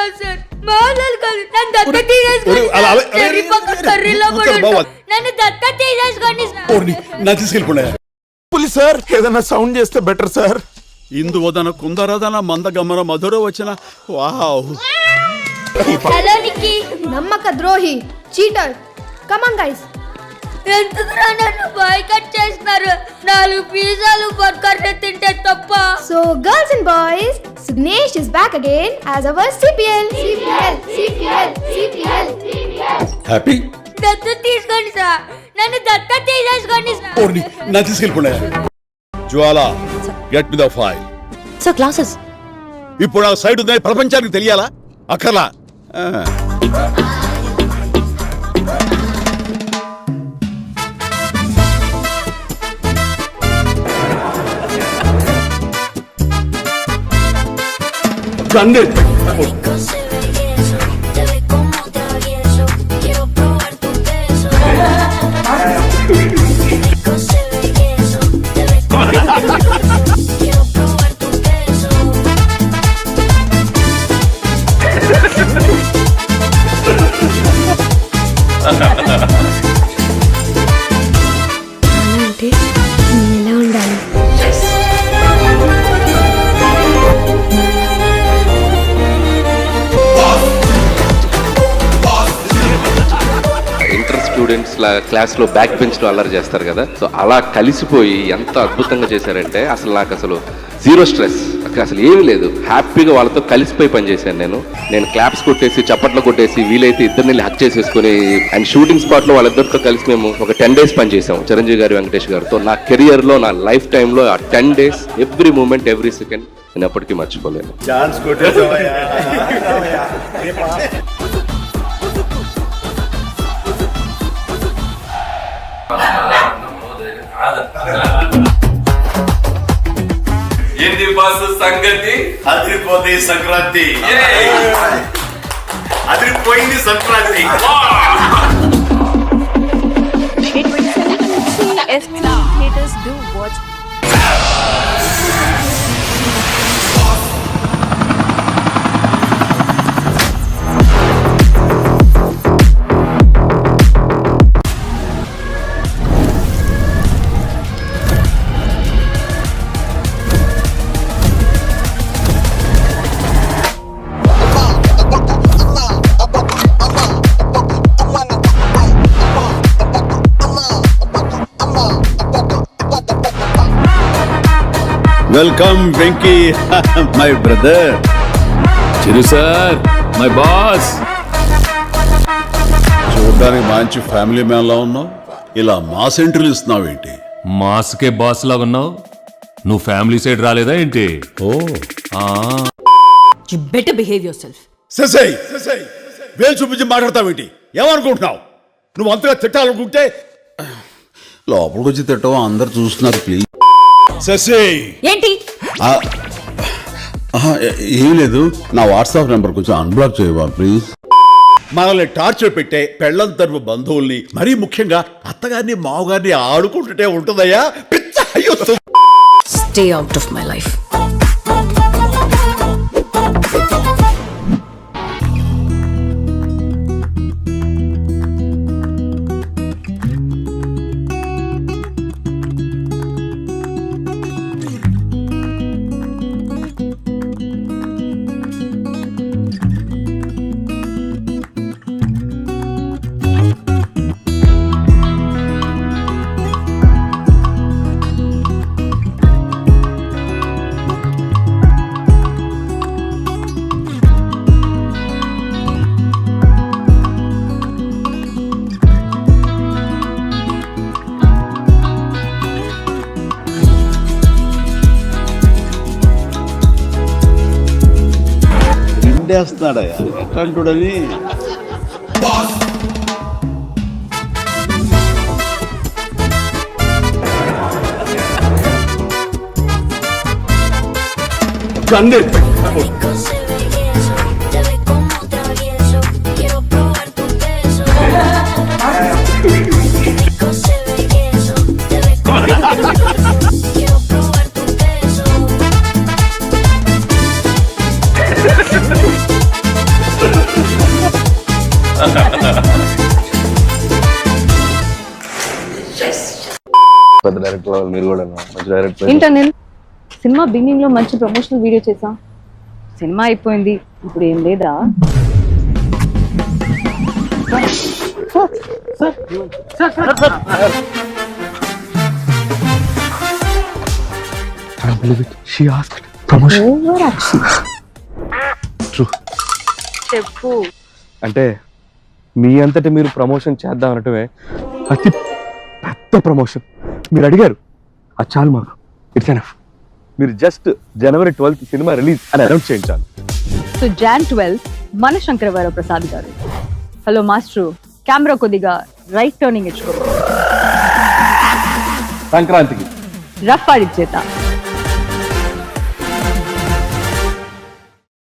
కాదు సార్, మామూలు కాదు. నన్ను దత్త తీసేసుకోండి సార్. చెర్రీ పక్క కర్రీలో కూడా ఉంటా. నన్ను దత్త తీసేసుకోండి సార్. పులి సార్ ఏదైనా సౌండ్ చేస్తే బెటర్ సార్. ఇందువదన కుందరదన మందగమన మధుర వచ్చిన వావ్. హలో నిక్కీ. నమ్మక ద్రోహి, చీటర్. Come on guys. ఎందుకురా నన్ను బాయ్కట్ చేస్తున్నారు? 4 పిజ్జాలు బర్గర్లు తింటే తప్ప. So girls and boys, Sugnesh is back again as our CPL. Happy దత్త తీసుకోండి సార్. నన్ను దత్త తీసేసుకోండి సార్. నా తీసుకెళ్ళిపోయా. Jwala get to the file. Sir classes ఇప్పుడు ఆ సైడ్ ఉందని ప్రపంచానికి తెలియాలా? అక్కర్లా. అంటే ఎలా ఉండాలి? ఇంటర్ స్టూడెంట్స్ క్లాస్లో బ్యాక్ బెంచ్లో అల్లరి చేస్తారు కదా, సో అలా కలిసిపోయి ఎంత అద్భుతంగా చేశారంటే అసలు నాకు అసలు జీరో స్ట్రెస్, అసలు ఏమీ లేదు. హ్యాపీగా వాళ్ళతో కలిసిపోయి పనిచేశాను. నేను క్లాప్స్ కొట్టేసి చప్పట్లు కొట్టేసి వీలైతే ఇద్దరిని హక్ చేసేసుకుని అండ్ షూటింగ్ స్పాట్లో వాళ్ళిద్దరితో కలిసి మేము ఒక 10 days పనిచేసాం చిరంజీవి గారు, వెంకటేష్ గారితో. నా కెరియర్లో నా లైఫ్ టైంలో ఆ 10 days every moment every second నేను ఎప్పటికీ మర్చిపోలేను. ఏంది బాసు సంగతి? అదిరిపోతే సంక్రాంతి, అదిరిపోయింది Sankranti. Welcome Venky, my brother. Chiru sir, my boss. చూడడానికి మంచి ఫ్యామిలీ మ్యాన్ లా ఉన్నావు, ఇలా మాస్ ఎంట్రీలు ఇస్తున్నావు ఏంటి? మాస్కే బాస్ లాగా ఉన్నావు. నువ్వు ఫ్యామిలీ సైడ్ రాలేదా ఏంటి? Oh you better behave yourself. ససై వేలు చూపించి మాట్లాడతావేంటి? ఏమనుకుంటున్నావు? నువ్వు అంతగా తిట్టాలనుకుంటే లోపలికి వచ్చి తిట్టవు, అందరు చూస్తున్నారు. ప్లీజ్ ససై. ఏంటి? ఏం లేదు, నా వాట్సాప్ నెంబర్ కొంచెం అన్బ్లాక్ చేయవా ప్లీజ్. మనల్ని టార్చర్ పెట్టే పెళ్ళం తరపు బంధువుల్ని, మరీ ముఖ్యంగా అత్తగారిని మావగారిని ఆడుకుంటుంటే ఉంటుందయ్యా పిచ్చ. అయ్యో, stay out of my life. వేస్తున్నాడయ్యా ఎట్లాంటుడని. పెద్ద డైరెక్టర్ మీరు కూడా మంచి డైరెక్టర్. ఏంటనిల్ సినిమా బిగినింగ్ లో మంచి ప్రమోషనల్ వీడియో చేసాం, సినిమా అయిపోయింది, ఇప్పుడు ఏం లేదా? చెప్పు. అంటే మీ అంతటి మీరు ప్రమోషన్ చేద్దాం అనటమే అతి పెద్ద ప్రమోషన్. మీరు అడిగారు, అది చాలు మాకు. It's enough. మీరు జస్ట్ January 12th సినిమా రిలీజ్ అని అనౌన్స్ చేయించాలి. సో Jan 12 మన శంకరవర ప్రసాద్ గారు. హలో మాస్టర్, కెమెరా కొద్దిగా రైట్ టర్నింగ్ ఇచ్చుకో. సంక్రాంతికి రఫ్ ఆడిచ్చేత.